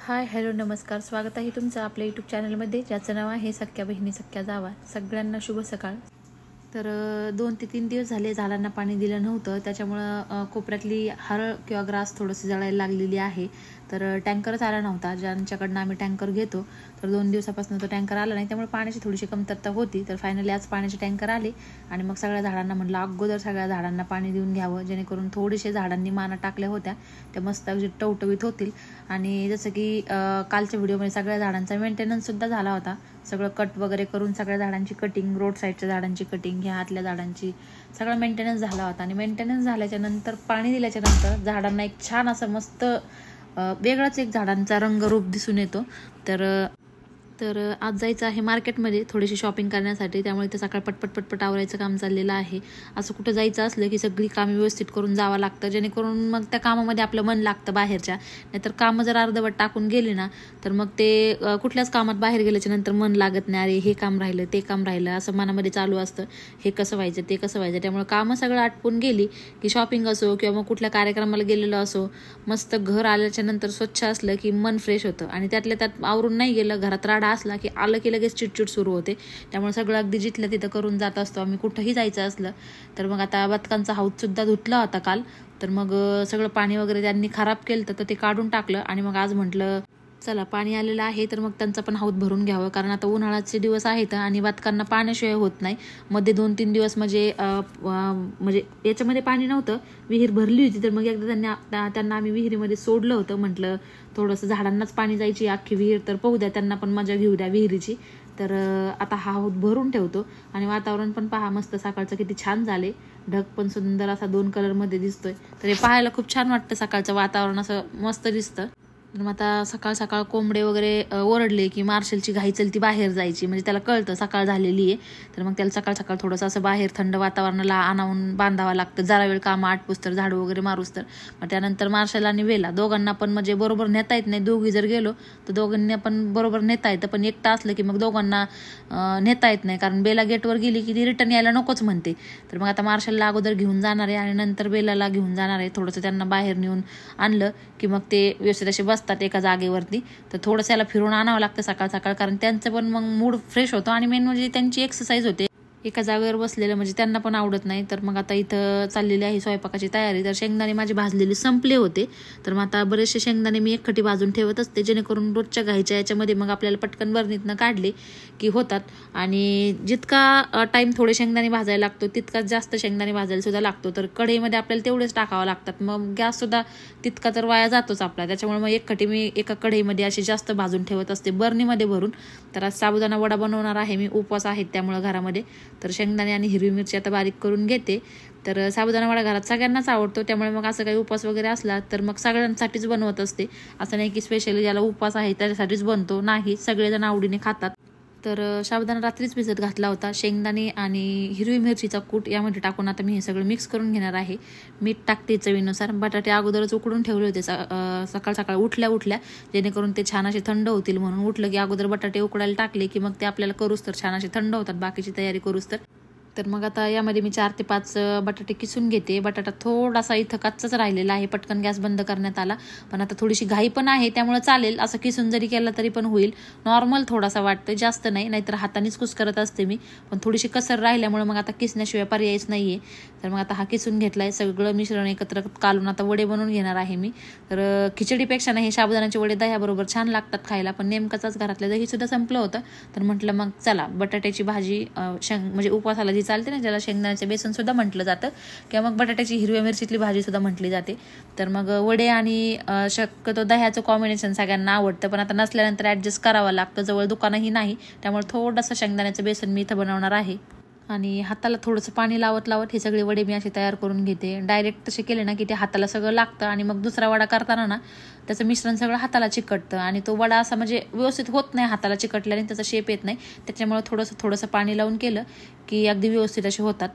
Hi hello नमस्कार, स्वागत आहे तुमचं आपल्या यूट्यूब चॅनलमध्ये, ज्याचं नाव आहे सख्या बहिणी सख्या जावा. सगळ्यांना शुभ सकाळ. तर 2 ते 3 दिवस झाले झाडांना पाणी दिलं नव्हतं, त्याच्यामुळं कोपऱ्यातली हरळ किंवा ग्रास थोडंसं जळायला लागलेली आहे. तर टँकरच आला नव्हता, ज्यांच्याकडनं आम्ही टँकर घेतो. तर 2 दिवसापासून तो टँकर आला नाही, त्यामुळे पाण्याची थोडीशी कमतरता होती. तर फायनली आज पाण्याचे टँकर आले आणि मग सगळ्या झाडांना म्हटलं अगोदर सगळ्या झाडांना पाणी देऊन घ्यावं, जेणेकरून थोडेसे झाडांनी माना टाकल्या होत्या त्या मस्त अगदी टवटवीत होतील. आणि जसं की कालच्या व्हिडिओमध्ये सगळ्या झाडांचा मेंटेनन्ससुद्धा झाला होता. सगळं कट वगैरे करून सगळ्या झाडांची कटिंग, रोड साईडच्या झाडांची कटिंग, ह्या आतल्या झाडांची सगळं मेंटेनन्स झाला होता. आणि मेंटेनन्स झाल्याच्या नंतर, पाणी दिल्याच्या नंतर झाडांना एक छान असं मस्त वेगळाच एक झाडांचा रंगरूप दिसून येतो. तर आज जायचं आहे मार्केटमध्ये थोडीशी शॉपिंग करण्यासाठी, त्यामुळे ते सकाळ पटपट आवरायचं काम चाललेलं आहे. असं कुठं जायचं असलं की सगळी कामे व्यवस्थित करून जावं लागतं, जेणेकरून मग त्या कामामध्ये आपलं मन लागतं बाहेरच्या. नाहीतर कामं जर अर्धवट टाकून गेली ना, तर मग ते कुठल्याच कामात बाहेर गेल्याच्या नंतर मन लागत नाही. अरे हे काम राहिलं, ते काम राहिलं, असं मनामध्ये चालू असतं, हे कसं व्हायचं ते कसं व्हायचं. त्यामुळे कामं सगळं आटपून गेली की शॉपिंग असो किंवा मग कुठल्या कार्यक्रमाला गेलेलं असो, मस्त घर आल्याच्या नंतर स्वच्छ असलं की मन फ्रेश होतं. आणि त्यातल्या त्यात आवरून नाही गेलं, घरात राडा असला की आलं की लगेच चिडचिड सुरू होते. त्यामुळे सगळं अगदी जिथलं तिथं करून जात असतो आम्ही कुठंही जायचं असलं तर. मग आता बदकांचा हौद सुद्धा धुतला होता काल, तर मग सगळं पाणी वगैरे त्यांनी खराब केलं तर ते काढून टाकलं. आणि मग आज म्हटलं चला पाणी आलेलं आहे तर मग त्यांचा पण हौद भरून घ्यावं, कारण आता उन्हाळ्याचे दिवस आहेत आणि बदकांना पाण्याशिवाय होत नाही. मध्ये 2-3 दिवस म्हणजे याच्यामध्ये पाणी नव्हतं, विहीर भरली होती. तर मग एकदा त्यांना आम्ही विहिरीमध्ये सोडलं होतं. म्हटलं थोडंसं झाडांनाच पाणी जायची अख्खी विहीर, तर पाहू द्या, त्यांना पण मजा घेऊ द्या विहिरीची. तर आता हा हौद भरून ठेवतो. आणि वातावरण पण पहा मस्त सकाळचं किती छान झाले, ढग पण सुंदर असा 2 कलरमध्ये दिसतोय. तर हे पाहायला खूप छान वाटतं, सकाळचं वातावरण असं मस्त दिसतं. मग आता सकाळ सकाळ कोंबडे वगैरे ओरडले की मार्शलची घाई चलती बाहेर जायची, म्हणजे त्याला कळतं सकाळ झालेली आहे. तर मग त्याला सकाळ सकाळ थोडंसं असं बाहेर थंड वातावरणाला आणून बांधावं लागतं, जरा वेळ कामं आटपूस तर, झाडू वगैरे मारूस तर. मग त्यानंतर मार्शल आणि वेला दोघांना पण म्हणजे बरोबर नेता येत नाही. दोघी जर गेलो तर दोघांना पण बरोबर नेता येतं, पण एकटा असलं की मग दोघांना नेता येत नाही, कारण बेला गेटवर गेली की ती रिटर्न यायला नकोच म्हणते. तर मग आता मार्शलला अगोदर घेऊन जाणार आहे आणि नंतर बेलाला घेऊन जाणार आहे. थोडंसं त्यांना बाहेर नेऊन आणलं की मग ते व्यवस्थित असे बसतात एका जागेवरती. तर थोडंसं याला फिरून आणावं लागतं सकाळ सकाळ, कारण त्यांचं पण मग मूड फ्रेश होतो आणि मेन म्हणजे त्यांची एक्सरसाइज होते. एका जागेवर बसलेलं म्हणजे त्यांना पण आवडत नाही. तर मग आता इथं चाललेली आहे स्वयंपाकाची तयारी. तर शेंगदाणे माझे भाजलेले संपले होते, तर मग आता बरेचसे शेंगदाणे मी एकखटी भाजून ठेवत असते, जेणेकरून रोजच्या घाईच्या याच्यामध्ये मग आपल्याला पटकन बरणीतनं काढले की होतात. आणि जितका टाईम थोडे शेंगदाणे भाजायला लागतो तितकाच जास्त शेंगदाणे भाजायला सुद्धा लागतो. तर कढईमध्ये आपल्याला तेवढेच टाकावं लागतात, मग गॅस सुद्धा तितका तर वाया जातोच आपला. त्याच्यामुळे मग एकखटी मी एका कढईमध्ये अशी जास्त भाजून ठेवत असते बरणीमध्ये भरून. तर आज साबुदाणा वडा बनवणार आहे मी, उपवास आहेत त्यामुळे घरामध्ये. तर शेंगदाणे आणि हिरवी मिरची आता बारीक करून घेते. तर साबुदाणा वडा घरात सगळ्यांनाच आवडतो, त्यामुळे मग असं काही उपवास वगैरे असला तर मग सगळ्यांसाठीच बनवत असते. असं नाही की स्पेशली ज्याला उपवास आहे त्याच्यासाठीच बनतो, नाही, सगळेजण आवडीने खातात. तर साबुदाणा रात्रीच भिजत घातला होता. शेंगदाणे आणि हिरवी मिरचीचा कूट यामध्ये टाकून आता मी हे सगळं मिक्स करून घेणार आहे. मीठ टाकते चवीनुसार. बटाटे अगोदरच उकडून ठेवले होते सकाळ सकाळ उठल्या जेणेकरून ते छान असे थंड होतील म्हणून. उठलं की अगोदर बटाटे उकडायला टाकले की मग ते आपल्याला करूस तर छान असे थंड होतात, बाकीची तयारी करूस तर. तर मग आता यामध्ये मी 4 ते 5 बटाटे किसून घेते. बटाटा थोडासा इथं कच्चाच राहिलेला आहे, पटकन गॅस बंद करण्यात आला. पण आता थोडीशी घाई पण आहे, त्यामुळे चालेल असं किसून जरी केला तरी पण होईल. नॉर्मल थोडासा वाटतं, जास्त नाही, नाहीतर हातानेच कुस करत असते मी. पण थोडीशी कसर राहिल्यामुळे मग आता किसण्याशिवाय पर्यायच नाही आहे. तर मग आता हा किसून घेतला आहे. सगळं मिश्रण एकत्र कालून आता वडे बनवून घेणार आहे मी. तर खिचडीपेक्षा नाही, हे साबुदाण्याचे वडे दह्याबरोबर छान लागतात खायला. पण नेमकंच घरातलं दहीसुद्धा संपलं होतं, तर म्हटलं मग चला बटाट्याची भाजी म्हणजे उपवासाला जी चालते ना, ज्याला शेंगदाण्याचे बेसन सुद्धा म्हटलं जातं, किंवा मग बटाट्याची हिरव्या मिरचीतली भाजी सुद्धा म्हटली जाते. तर मग वडे आणि शक्यतो दह्याचं कॉम्बिनेशन सगळ्यांना आवडतं, पण आता नसल्यानंतर ॲडजस्ट करावं लागतं. जवळ दुकानही नाही, त्यामुळे थोडंसं शेंगदाण्याचं बेसन मी इथं बनवणार आहे. आणि हाताला थोडंसं पाणी लावत हे सगळे वडे मी असे तयार करून घेते. डायरेक्ट तसे केले ना की ते हाताला सगळं लागतं आणि मग दुसरा वडा करताना ना त्याचं मिश्रण सगळं हाताला चिकटतं आणि तो वडा असा म्हणजे व्यवस्थित होत नाही, हाताला चिकटल्याने त्याचा शेप येत नाही. त्याच्यामुळे थोडंसं पाणी लावून केलं की अगदी व्यवस्थित असे होतात.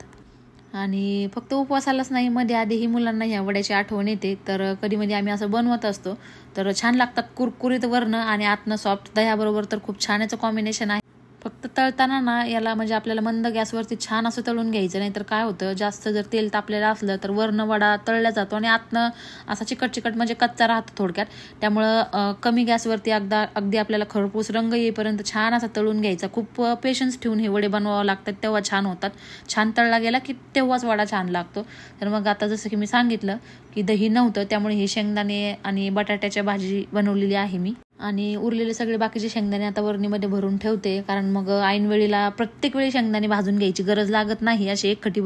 आणि फक्त उपवासालाच नाही, मध्ये आधीही मुलांना ह्या वड्याची आठवण येते. तर कधीमध्ये आम्ही असं बनवत असतो, तर छान लागतात, कुरकुरीत वरनं आणि आतनं सॉफ्ट. दह्याबरोबर तर खूप छान याचं कॉम्बिनेशन आहे. फक्त तर तळताना ना याला म्हणजे आपल्याला मंद गॅसवरती छान असं तळून घ्यायचं, नाही तर काय होतं जास्त जर तेल तापलेलं असलं तर वरनं वडा तळला जातो आणि आतनं असा चिकट म्हणजे कच्चा राहतो थोडक्यात. त्यामुळं कमी गॅसवरती अगदी आपल्याला खरपूस रंग येईपर्यंत छान असा तळून घ्यायचा. खूप पेशन्स ठेवून हे वडे बनवावं लागतात, तेव्हा छान होतात. छान तळला गेला की तेव्हाच वडा छान लागतो. तर मग आता जसं की मी सांगितलं की दही नव्हतं, त्यामुळे हे शेंगदाणे आणि बटाट्याच्या भाजी बनवलेली आहे मी. आणि उरलेले सगळे बाकीचे शेंगदाणे आता वरणीमध्ये भरून ठेवते, कारण मग ऐनवेळीला प्रत्येक वेळी शेंगदाणे भाजून घ्यायची गरज लागत नाही अशी एकखटी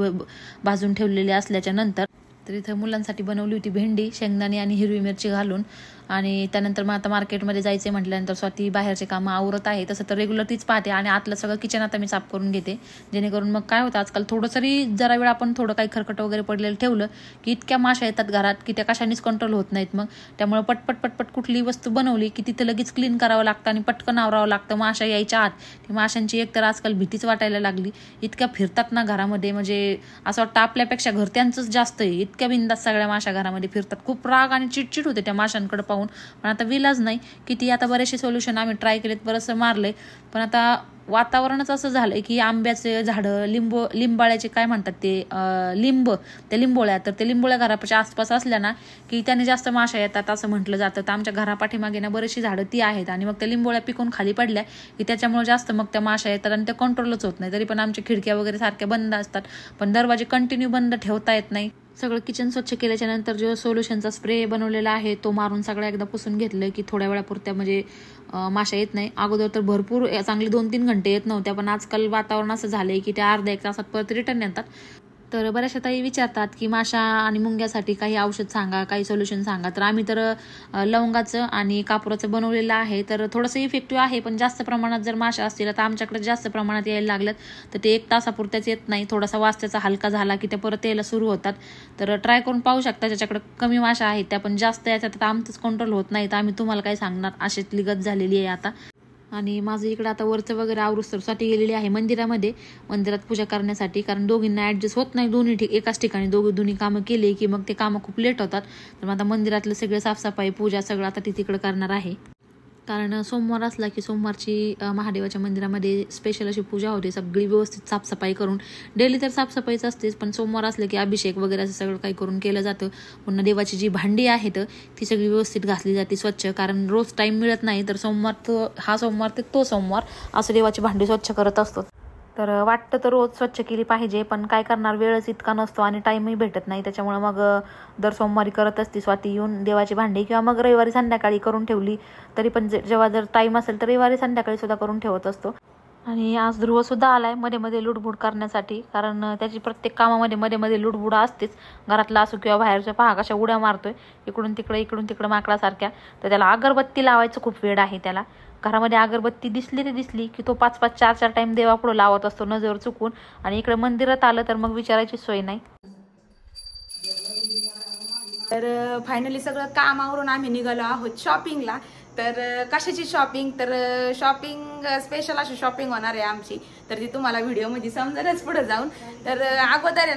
भाजून ठेवलेले असल्याच्या नंतर. तर इथं मुलांसाठी बनवली होती भेंडी, शेंगदाणे आणि हिरवी मिरची घालून. आणि त्यानंतर मग आता मार्केटमध्ये जायचे म्हटल्यानंतर स्वाती बाहेरचे कामं आवरत आहे. तसं तर रेग्युलर तीच पाहते आणि आतलं सगळं किचन आता मी साफ करून घेते, जेणेकरून मग काय होतं आजकाल थोडं तरी जरा वेळ आपण थोडं काही खरकट वगैरे पडलेलं ठेवलं की इतक्या माशा येतात घरात की त्या कशानेच कंट्रोल होत नाहीत. मग त्यामुळे पटपट कुठली वस्तू बनवली की तिथं लगेच क्लीन करावं लागतं आणि पटकन आवरावं लागतं माशा यायच्या आत. ती माशांची एक तर आजकाल भीतीच वाटायला लागली, इतक्या फिरतात ना घरामध्ये, म्हणजे असं वाटतं आपल्यापेक्षा घर त्यांचंच जास्त आहे. इतक्या बिंदास सगळ्या माशा घरामध्ये फिरतात. खूप राग आणि चिडचिड होते त्या माशांकडे पाहून. पण आता विलाज नाही, किती आता बरेचसे सोल्युशन आम्ही ट्राय केलेत, बरंचसं मारलंय. पण आता वातावरणच असं झालंय की आंब्याचे झाडं, लिंबाळ्याचे काय म्हणतात ते त्या लिंबोळ्या, तर ते लिंबोळ्या घराच्या आसपास असल्या ना की त्याने जास्त माशा येतात असं म्हटलं जातं. तर आमच्या घरापाठीमागे ना बरीचशी झाडं ती आहेत आणि मग त्या लिंबोळ्या पिकून खाली पडल्या की त्याच्यामुळे जास्त मग त्या माशा येतात आणि त्या कंट्रोलच होत नाही. तरी पण आमच्या खिडक्या वगैरे सारख्या बंद असतात, पण दरवाजे कंटिन्यू बंद ठेवता येत नाही. सगळं किचन स्वच्छ केल्याच्या नंतर जो सोल्युशनचा स्प्रे बनवलेला आहे तो मारून सगळं एकदा पुसून घेतलं की थोड्या वेळापुरत्या म्हणजे माशा येत नाही. अगोदर तर भरपूर चांगली 2-3 घंटे येत नव्हत्या, पण आजकाल वातावरण असं झालंय की त्या अर्ध्या 1 तासात परत रिटर्न येतात. तर बऱ्याचशा ताई विचारतात की माशा आणि मुंग्यासाठी काही औषध सांगा, काही सोल्युशन सांगा. तर आम्ही तर लवंगाचं आणि कापुराचं बनवलेलं आहे. तर थोडंसं इफेक्टिव्ह आहे, पण जास्त प्रमाणात जर माशा असतील, तर आमच्याकडे जास्त प्रमाणात यायला लागल्यात तर ते 1 तासापुरत्याच येत नाही. थोडासा वास त्याचा हलका झाला की ते परत यायला सुरू होतात. तर ट्राय करून पाहू शकता, ज्याच्याकडे कमी माशा आहेत त्या, पण जास्त याच्यात आमचंच कंट्रोल होत नाही तर आम्ही तुम्हाला काय सांगणार, अशीतली गत झालेली आहे आता. आणि माझं इकडं आता वरचं वगैरे आवरुस्तरसाठी गेलेली आहे मंदिरात पूजा करण्यासाठी, कारण दोघींना ॲडजस्ट होत नाही दोन्ही एकाच ठिकाणी दोन्ही कामं केली की मग ते कामं खूप लेट होतात. तर आता मंदिरातलं सगळं साफसफाई पूजा सगळं आता ती तिकडं करणार आहे. कारण सोमवार असला की सोमवारची महादेवाच्या मंदिरामध्ये स्पेशल अशी पूजा होते, सगळी व्यवस्थित साफसफाई करून. डेली तर साफसफाईच असतेच, पण सोमवार असलं की अभिषेक वगैरे असं सगळं काही करून केलं जातं. पुन्हा देवाची जी भांडी आहेत ती सगळी व्यवस्थित घासली जाते स्वच्छ, कारण रोज टाईम मिळत नाही. तर हा सोमवार ते तो सोमवार असं देवाची भांडी स्वच्छ करत असतो. तर वाटतं तर रोज स्वच्छ केली पाहिजे, पण काय करणार, वेळच इतका नसतो आणि टाईमही भेटत नाही. त्याच्यामुळे मग दर सोमवारी करत असते स्वाती येऊन देवाची भांडी, किंवा मग रविवारी संध्याकाळी करून ठेवली तरी पण जेव्हा जर टाईम असेल तर रविवारी संध्याकाळी सुद्धा करून ठेवत असतो. आणि आज ध्रुव सुद्धा आलाय मध्ये लुडबुड करण्यासाठी, कारण त्याची प्रत्येक कामामध्ये मध्ये लुडबुड असतेच. घरातला असो किंवा बाहेरच्या, पहा कशा उड्या मारतोय इकडून तिकडं माकडासारख्या. तर त्याला अगरबत्ती लावायचं खूप वेळ आहे त्याला. घरामध्ये अगरबत्ती दिसली की तो 5-5, 4-4 टाइम देवापुढं लावत असतो नजर चुकून. आणि इकडे मंदिरात आलं तर मग विचारायची सोय नाही. तर फायनली सगळं काम आवरून आम्ही निघालो आहोत शॉपिंगला. तर कशाची शॉपिंग, तर शॉपिंग स्पेशल अशी शॉपिंग होणार आहे आमची, तर ती तुम्हाला व्हिडिओमध्ये समजेलच पुढे जाऊन. तर अगोदर आहे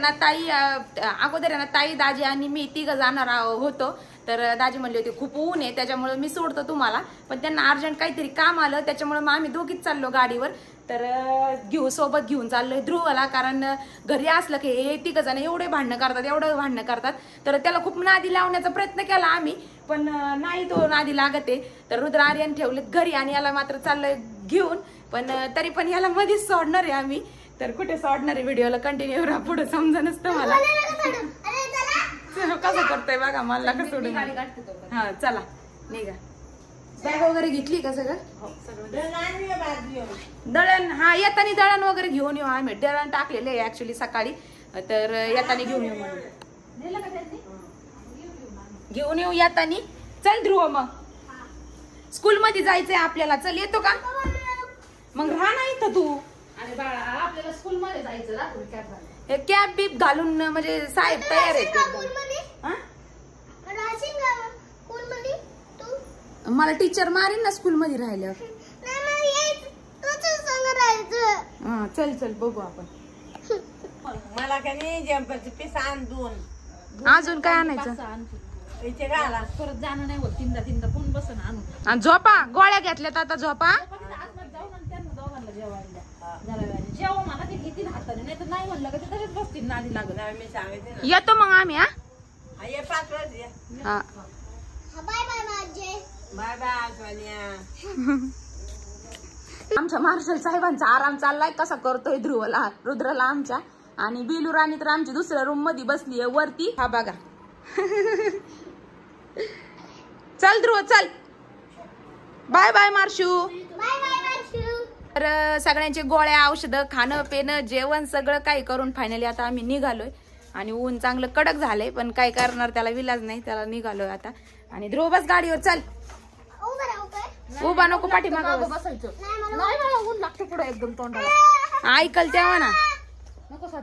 ना ताई दाजी आणि मी तिघं जाणार होतो. तर दाजी म्हणले होते खूप ऊन आहे त्याच्यामुळे मी सोडतो तुम्हाला, पण त्यांना अर्जंट काहीतरी काम आलं त्याच्यामुळे मग आम्ही दोघीच चाललो गाडीवर. तर सोबत घेऊन चाललोय ध्रुवला, कारण घरी असलं की हे तिघ जण एवढं भांडणं करतात. तर त्याला खूप नादी लावण्याचा प्रयत्न केला आम्ही, पण नाही तो नादी लागत आहे. तर रुद्र आर्यन ठेवलेत घरी आणि याला मात्र चाललोय घेऊन, पण तरी पण याला मध्येच सोडणार आहे आम्ही. तर कुठे सोडणार आहे, व्हिडिओला कंटिन्यू राहा, पुढे समजा नसतं मला कसं करतोय बघा, मला कसं सोडून. हा चला निघा. बॅग वगैरे घेतली का सगळं? दळण, हा येतानी दळण वगैरे घेऊन येऊ आम्ही. दळण टाकलेले आहे ऍक्च्युली सकाळी, तर येतानी घेऊन येऊ घेऊन येऊ येतानी. चल ध्रुव, मग स्कूल मध्ये जायचंय आपल्याला, चल येतो का? मग राहा ना इथं तू. अरे बाळा, आपल्याला स्कूल मध्ये जायचं, कॅब बीप घालून, म्हणजे साहेब तयार आहेत. मला टीचर मारेन ना स्कूल मध्ये राहिल्यावर. चल चल बघू आपण. मला का नाही जम्परचे पीस आण 2. अजून काय आणायचं? इथे घाला, परत जाणं नाही होत, तीनदा कोण बसन आणू. झोपा, गोळ्या घेतल्यात आता झोपा. जाऊन त्यांना दोघांना जेवायला. जरा वेळाने जेव्हा मला ते घेतील हाताने, नाही तर नाही म्हणलं का ते तसेच बसतील नादी लागत. नाही, मी सांगते ना. येतो मग आम्ही. हा, ये 5 वाजता ये. हा बाय बाय सोनिया. आमच्या मार्शल साहेबांचा आराम चाललाय. कसा करतोय ध्रुवला, रुद्रला आमच्या. आणि बिलू राणी तर आमची दुसऱ्या रूम मध्ये बसली आहे वरती. हा बघा. चल ध्रुव चल. बाय बाय मार्शू. तर सगळ्यांचे गोळ्या, औषधं, खाणं पिणं, जेवण सगळं काही करून फायनली आता आम्ही निघालोय. आणि ऊन चांगलं कडक झालंय, पण काय करणार, त्याला विलाज नाही, त्याला निघालोय आता. आणि ध्रुव बस गाडीवर. चल उभा नको, पाठीमागं बसायचं. ऊन लागतं पुढे एकदम तोंडाला. ऐकल तेव्हा ना.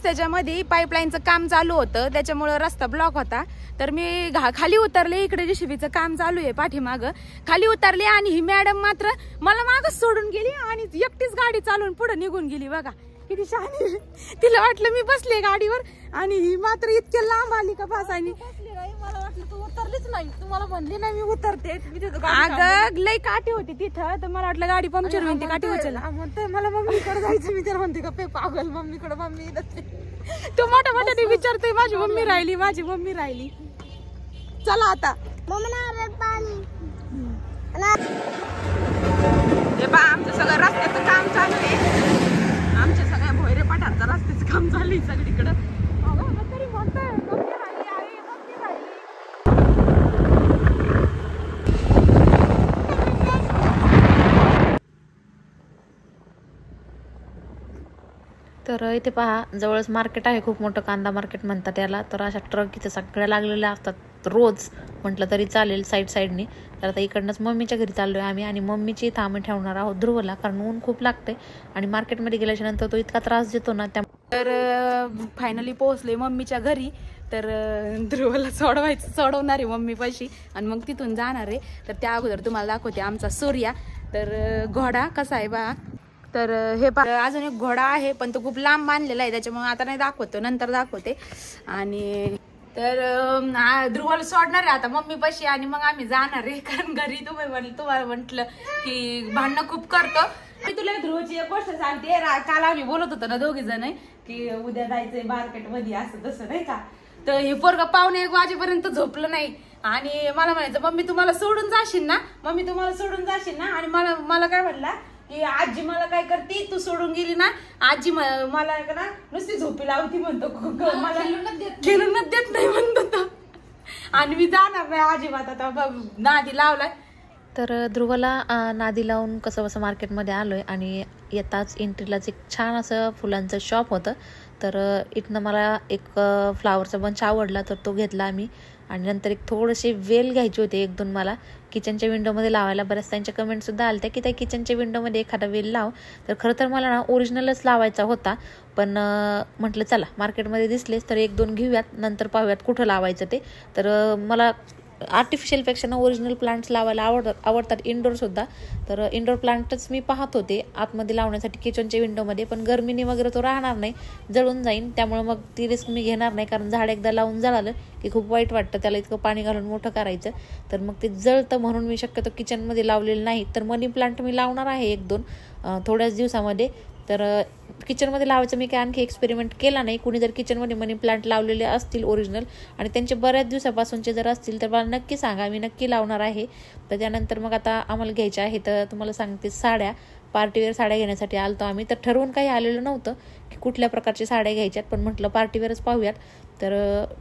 त्याच्यामध्ये पाईपलाईनचं काम चालू होतं, त्याच्यामुळे रस्ता ब्लॉक होता. तर मी खाली उतरले. इकडे जेसीबीचं काम चालू आहे पाठीमागं. खाली उतरले आणि ही मॅडम मात्र मला मागच सोडून गेली आणि एकटीच गाडी चालवून पुढे निघून गेली. बघा किती शहाणी. तिला वाटलं मी बसले गाडीवर आणि ही मात्र इतक्या लांब आली का बस. आणि मला वाटलं तू उतरलीच नाही. तुम्हाला म्हणली नाही मी उतरते. अगं लई काठी होती तिथं, तर मला वाटलं गाडी पंक्चर होईल. ती काठी उचलला म्हणते मला मम्मीकडे जायचं. मी त्याला म्हणते का पे पागल, मम्मीकडे मम्मी तो मोठ्या मोठ्याने विचारतोय माझी मम्मी राहिली, माझी मम्मी राहिली. चला आता. हे बा आमचं सगळं रस्त्याचं काम चालू आहे. आमच्या सगळ्या भोयरे पठारचं रस्त्याचं काम चालू आहे सगळीकडं. तरी म्हणतोय मम्मी राहिली आई, मम्मी राहिली. तर इथे पहा जवळच मार्केट आहे, खूप मोठं कांदा मार्केट म्हणतात याला. तर अशा ट्रक इथे सगळ्या लागलेल्या असतात रोज म्हटलं तरी चालेल साईडनी. तर आता इकडनंच मम्मीच्या घरी चाललोय आम्ही आणि मम्मीची इथं आम्ही ठेवणार आहोत ध्रुवला, कारण ऊन खूप लागते आणि मार्केटमध्ये गेल्याच्या नंतर तो इतका त्रास देतो ना. तर फायनली पोहोचले मम्मीच्या घरी. तर ध्रुवला सोडवणार आहे मम्मी पाशी आणि मग तिथून जाणार आहे. तर त्या अगोदर तुम्हाला दाखवते आमचा सूर्या. तर घोडा कसा आहे बा. तर हे अजून एक घोडा आहे, पण तो खूप लांब बांधलेला आहे, त्याच्यामुळे आता नाही दाखवतो, नंतर दाखवते. आणि तर ध्रुवला सोडणार आहे आता मम्मी पाशी आणि मग आम्ही जाणार आहे, कारण घरी तुम्हाला म्हटलं की भांडणं खूप करतो. मी तुला ध्रुवची एक गोष्ट सांगते. काल आम्ही बोलत होतो ना दोघी जण की उद्या जायचंय मार्केट मध्ये असं तसं नाही का. तर हे पोरगं 1:45 वाजेपर्यंत झोपलं नाही आणि मला म्हणायचं मम्मी तुम्हाला सोडून जाशील ना, मम्मी तुम्हाला सोडून जाशील ना. आणि मला काय म्हणला की आजी मला काय करते, तू सोडून गेली ना आजी मला ना नुसती झोपी लावती म्हणतो, मला खेळूनच देत नाही म्हणतो. आणि मी जाणार नाही अजिबात आता नादी लावलाय. तर ध्रुवला नादी लावून कसं मार्केटमध्ये आलोय आणि येताच एंट्रीलाच एक छान असं फुलांचं शॉप होतं. तर इथनं मला एक फ्लावरचा बंच आवडला, तर तो घेतला आम्ही. आणि नंतर एक थोडेसे वेल घ्यायचे होते 1-2 मला किचनच्या विंडोमध्ये लावायला. बऱ्याच त्यांच्या कमेंटसुद्धा आल्या की त्या किचनच्या विंडोमध्ये एखादा वेल लाव. तर खरं तर मला ना ओरिजिनलच लावायचा होता, पण म्हटलं चला मार्केटमध्ये दिसलेच तर 1-2 घेऊयात, नंतर पाहूयात कुठं लावायचं ते. तर मला आर्टिफिशियलपेक्षा ना ओरिजिनल प्लांट्स लावायला आवडतात इंडोरसुद्धा. तर इंडोर प्लांटच मी पाहत होते आतमध्ये लावण्यासाठी किचनच्या विंडोमध्ये, पण गरमीने वगैरे तो राहणार नाही, जळून जाईन. त्यामुळे मग ती रिस्क मी घेणार नाही, कारण झाड एकदा लावून जळालं की खूप वाईट वाटतं, त्याला इतकं पाणी घालून मोठं करायचं. तर मग ते जळतं म्हणून मी शक्यतो किचनमध्ये लावलेलं नाही. तर मनी प्लांट मी लावणार आहे 1-2 थोड्याच दिवसामध्ये. तर किचनमध्ये लावायचं मी काय आणखी एक्सपेरिमेंट केला नाही. कुणी जर किचनमध्ये मनी प्लांट लावलेले असतील ओरिजिनल आणि त्यांचे बऱ्याच दिवसापासूनचे जर असतील तर मला नक्की सांगा, मी नक्की लावणार आहे. तर त्यानंतर मग आता आम्हाला घ्यायच्या आहे, तर तुम्हाला सांगते साड्या, पार्टीवेअर साड्या घेण्यासाठी आलतो आम्ही. तर ठरवून काही आलेलं नव्हतं की कुठल्या प्रकारच्या साड्या घ्यायच्यात, पण म्हटलं पार्टीवेअरच पाहूयात. तर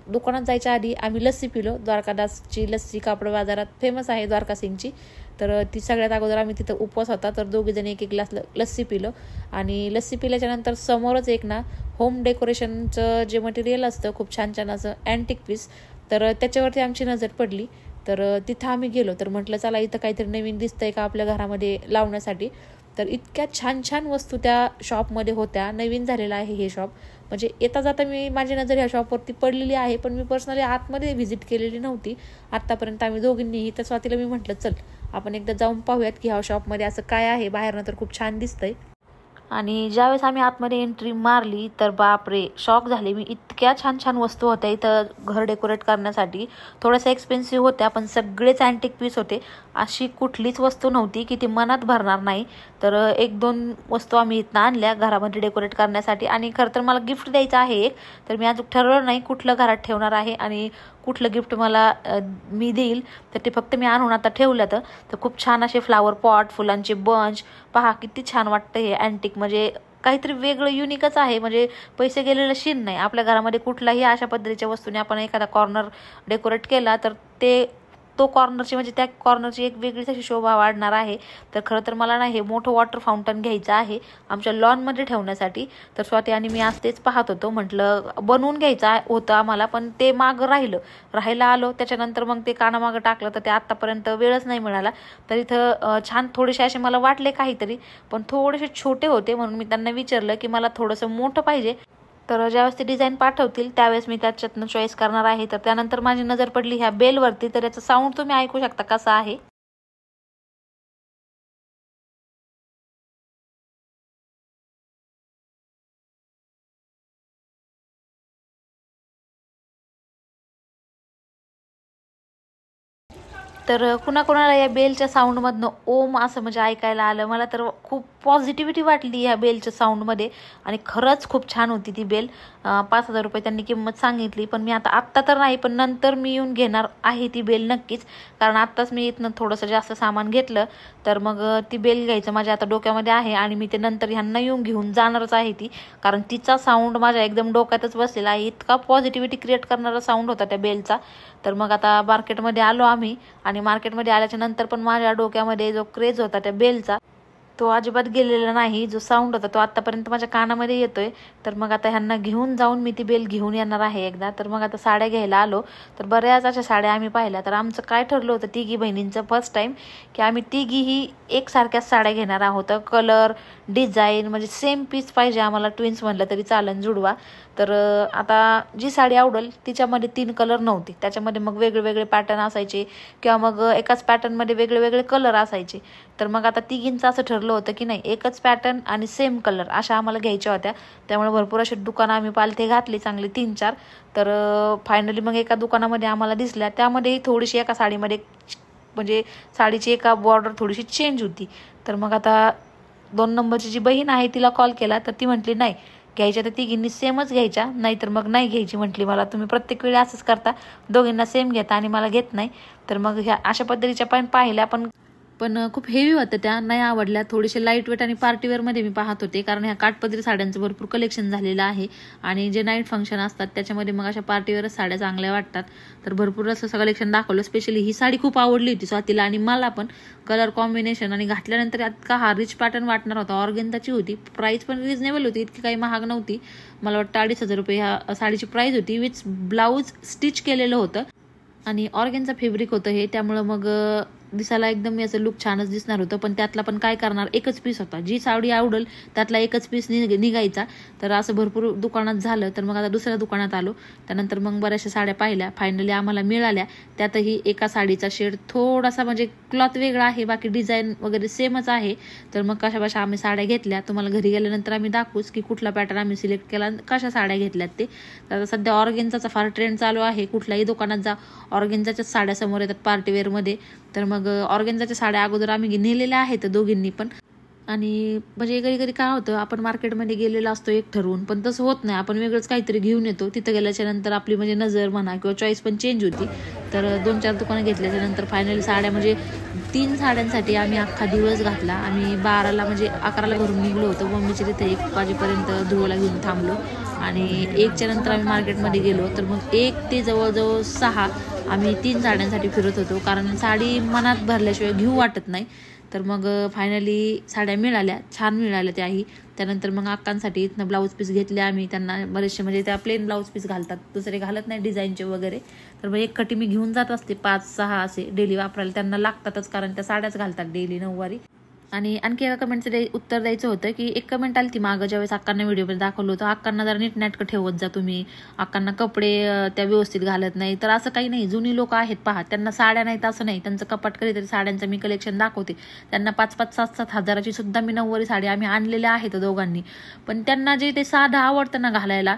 दुकानात जायच्या आधी आम्ही लस्सी पिलो. द्वारकादासची लस्सी कापड बाजारात फेमस आहे द्वारका सिंगची. तर ती सगळ्यात अगोदर आम्ही तिथं उपवास होता, तर दोघीजणी 1-1 ग्लास लस्सी पिलो. आणि लस्सी पिल्याच्या नंतर समोरच एक ना होम डेकोरेशनचं जे मटेरियल असतं खूप छान छान असं अँटिक पीस, तर त्याच्यावरती आमची नजर पडली. तर तिथं आम्ही गेलो. तर म्हटलं चला इथं काहीतरी नवीन दिसतंय का आपल्या घरामध्ये लावण्यासाठी. तर इतक्या छान छान वस्तू त्या शॉपमध्ये होत्या. नवीन झालेलं आहे हे शॉप, म्हणजे येता जाता माझी नजर ह्या शॉपवरती पडलेली आहे, पण मी पर्सनली आतमध्ये व्हिजिट केलेली नव्हती आत्तापर्यंत आम्ही दोघींनीही. तर स्वातीला मी म्हटलं चल आपण एकदा जाऊन पाहूयात की ह्या शॉपमध्ये असं काय आहे, बाहेरनं तर खूप छान दिसतंय. आणि ज्यावेळेस आम्ही आतमध्ये एंट्री मारली तर बापरे, शॉक झाले मी. इतक्या छान छान वस्तू होत्या इथं घर डेकोरेट करण्यासाठी. थोड्याशा एक्सपेन्सिव्ह होत्या पण सगळेच अँटिक पीस होते. अशी कुठलीच वस्तू नव्हती की ती मनात भरणार नाही. तर 1-2 वस्तू आम्ही इथनं आणल्या घरामध्ये डेकोरेट करण्यासाठी. आणि खरं तर मला गिफ्ट द्यायचं आहे एक, तर मी अजून ठरवलं नाही कुठलं घरात ठेवणार आहे आणि कुठलं गिफ्ट मला मी देईल. तर ते फक्त मी आणून आता ठेवलं. तर खूप छान असे फ्लावर पॉट, फुलांचे बंच पहा किती छान वाटतं हे अँटिक. म्हणजे काहीतरी वेगळं युनिकच आहे. म्हणजे पैसे गेलेलं शीन नाही. आपल्या घरामध्ये कुठलाही अशा पद्धतीच्या वस्तूने आपण एखादा कॉर्नर डेकोरेट केला तर तो कॉर्नरची म्हणजे त्या कॉर्नरची एक वेगळीच अशी शोभा वाढणार आहे. तर खरं तर मला ना हे मोठं वॉटर फाउंटन घ्यायचं आहे आमच्या लॉनमध्ये ठेवण्यासाठी. तर स्वाती आणि मी आज तेच पाहत होतो. म्हटलं बनवून घ्यायचं होतं आम्हाला पण ते मागं राहायला आलो. त्याच्यानंतर मग ते कानामागं टाकलं तर ते आत्तापर्यंत वेळच नाही मिळाला. तर इथं छान थोडेसे असे मला वाटले काहीतरी, पण थोडेसे छोटे होते म्हणून मी त्यांना विचारलं की मला थोडंसं मोठं पाहिजे. तर ज्यावेळेस ते डिझाईन पाठवतील त्यावेळेस मी त्याच्यातनं चॉईस करणार आहे. तर त्यानंतर माझी नजर पडली ह्या बेलवरती. तर याचा साऊंड तुम्ही ऐकू शकता कसा आहे. तर कुणाकुणाला या बेलच्या साऊंडमधनं ओम असं म्हणजे ऐकायला आलं. मला तर खूप पॉझिटिव्हिटी वाटली ह्या बेलच्या साऊंडमध्ये. आणि खरंच खूप छान होती ती बेल. 5,000 रुपये त्यांनी किंमत सांगितली. पण मी आत्ता तर नाही, पण नंतर मी येऊन घेणार आहे ती बेल नक्कीच. कारण आत्ताच मी इथनं थोडंसं जास्त सामान घेतलं. तर मग ती बेल घ्यायचं माझ्या आता डोक्यामध्ये आहे. आणि मी ते नंतर ह्यांना येऊन घेऊन जाणारच आहे ती. कारण तिचा साऊंड माझ्या एकदम डोक्यातच बसलेला आहे. इतका पॉझिटिव्हिटी क्रिएट करणारा साऊंड होता त्या बेलचा. तर मग आता मार्केटमध्ये आलो आम्ही. आणि मार्केटमध्ये आल्याच्या नंतर पण माझ्या डोक्यामध्ये जो क्रेज होता त्या बेलचा तो अजिबात गेलेला नाही. जो साऊंड होता तो आत्तापर्यंत माझ्या कानामध्ये येतोय. तर मग आता ह्यांना घेऊन जाऊन मी ती बेल घेऊन येणार आहे एकदा. तर मग आता साड्या घ्यायला आलो. तर बऱ्याच अशा साड्या आम्ही पाहिल्या. तर आमचं काय ठरलं होतं तिघी बहिणींचं फर्स्ट टाईम की आम्ही तिघीही एकसारख्याच साड्या घेणार आहोत. कलर डिझाईन म्हणजे सेम पीस पाहिजे आम्हाला. ट्विन्स म्हणलं तरी चालन, जुडवा. तर आता जी साडी आवडेल तिच्यामध्ये 3 कलर नव्हते. त्याच्यामध्ये मग वेगळे वेगळे पॅटर्न असायचे किंवा मग एकाच पॅटर्नमध्ये वेगळे वेगळे कलर असायचे. तर मग आता तिघींचं असं ठरलं होतं की नाही एकच पॅटर्न आणि सेम कलर अशा आम्हाला घ्यायच्या होत्या. त्यामुळे भरपूर असे दुकानं आम्ही पालथे घातले चांगले 3-4. तर फायनली मग एका दुकानामध्ये आम्हाला दिसल्या. त्यामध्येही थोडीशी एका साडीमध्ये म्हणजे साडीची एका बॉर्डर थोडीशी चेंज होती. तर मग आता 2 नंबरची जी बहीण आहे तिला कॉल केला. तर ती म्हटली नाही घ्यायच्या तर तिघींनी सेमच घ्यायच्या, नाहीतर मग नाही घ्यायची म्हटली. मला तुम्ही प्रत्येक वेळी असंच करता, दोघींना सेम घेता आणि मला घेत नाही. तर मग ह्या अशा पद्धतीच्या पण पाहिल्या पण खूप हेवी होत्या त्या, नाही आवडल्या. थोडेसे लाईट वेट आणि पार्टीवेअरमध्ये मी पाहत होते. कारण ह्या काठपदरी साड्यांचं भरपूर कलेक्शन झालेलं आहे. आणि जे नाईट फंक्शन असतात त्याच्यामध्ये मग अशा पार्टीवेअरच साड्या चांगल्या वाटतात. तर भरपूर असं कलेक्शन दाखवलं. स्पेशली ही साडी खूप आवडली होती स्वातीला आणि मला पण. कलर कॉम्बिनेशन आणि घातल्यानंतर इतका हा रिच पॅटर्न वाटणार होता. ऑर्गेन्झाची होती. प्राईस पण रिजनेबल होती, इतकी काही महाग नव्हती. मला वाटतं 2,500 रुपये ह्या साडीची प्राईस होती. विथ ब्लाऊज स्टिच केलेलं होतं आणि ऑर्गेनचं फॅब्रिक होतं हे. त्यामुळं मग दिसायला एकदम याचं लुक छानच दिसणार होतं. पण त्यातला पण काय करणार, एकच पीस होता. जी साडी आवडेल त्यातला एकच पीस निघायचा. तर असं भरपूर दुकानात झालं. तर मग आता दुसऱ्या दुकानात आलो. त्यानंतर मग बऱ्याचशा साड्या पाहिल्या. फायनली आम्हाला मिळाल्या. त्यातही एका साडीचा शेड थोडासा म्हणजे क्लॉथ वेगळा आहे, बाकी डिझाईन वगैरे सेमच आहे. तर मग कशा आम्ही साड्या घेतल्या. तुम्हाला घरी गेल्यानंतर आम्ही दाखवूच की कुठला पॅटर्न आम्ही सिलेक्ट केला, कशा साड्या घेतल्यात ते. तर सध्या ऑर्गेन्झाचा फार ट्रेंड चालू आहे. कुठल्याही दुकानात जा ऑर्गेन्झाच्याच साड्या समोर येतात पार्टीवेअरमध्ये. तर मग ऑर्गेन्झाच्या साड्या अगोदर आम्ही नेलेल्या आहेत दोघींनी पण. आणि म्हणजे कधी काय होतं, आपण मार्केटमध्ये गेलेला असतो एक ठरवून, पण तसं होत नाही. आपण वेगळंच काहीतरी घेऊन येतो. तिथं गेल्याच्या नंतर आपली म्हणजे नजर म्हणा किंवा चॉईस पण चेंज होती. तर 2-4 दुकानं घेतल्याच्या नंतर फायनली साड्या म्हणजे 3 साड्यांसाठी आम्ही अख्खा दिवस घातला. आम्ही 12ला म्हणजे 11ला घरून निघलो होतो. मम्मीच्या तिथे 1 वाजेपर्यंत ध्रुवला घेऊन थांबलो आणि 1च्या नंतर आम्ही मार्केटमध्ये गेलो. तर मग 1 ते जवळजवळ 6 आम्ही 3 साड्यांसाठी फिरत होतो. कारण साडी मनात भरल्याशिवाय घेऊ वाटत नाही. तर मग फायनली साड्या मिळाल्या, छान मिळाल्या त्याही. त्यानंतर मग अक्कांसाठी इथनं ब्लाऊज पीस घेतले आम्ही. त्यांना बरेचसे म्हणजे त्या प्लेन ब्लाऊज पीस घालतात, दुसरे घालत नाही डिझाईनचे वगैरे. तर मग एक कटी मी घेऊन जात असते 5-6 असे डेली वापरायला. त्यांना लागतातच कारण त्या साड्याच घालतात डेली नऊवारी. आणि आणखी एका कमेंटचं उत्तर द्यायचं होतं की एक कमेंट आली ती मागं ज्यावेळेस अक्कांना व्हिडिओमध्ये दाखवलं होतं, अक्कांना जरा नीटनाटकं ठेवत जा तुम्ही, अक्कांना कपडे त्या व्यवस्थित घालत नाही. तर असं काही नाही, जुनी लोक आहेत पहा, त्यांना साड्या नाहीत असं नाही, त्यांचं कपाट कधीतरी साड्यांचं मी कलेक्शन दाखवते. त्यांना 5-5, 7-7 हजाराची सुद्धा मी नऊवारी साडी आम्ही आणलेल्या आहेत दोघांनी. पण त्यांना जे ते साधं आवडतं ना घालायला,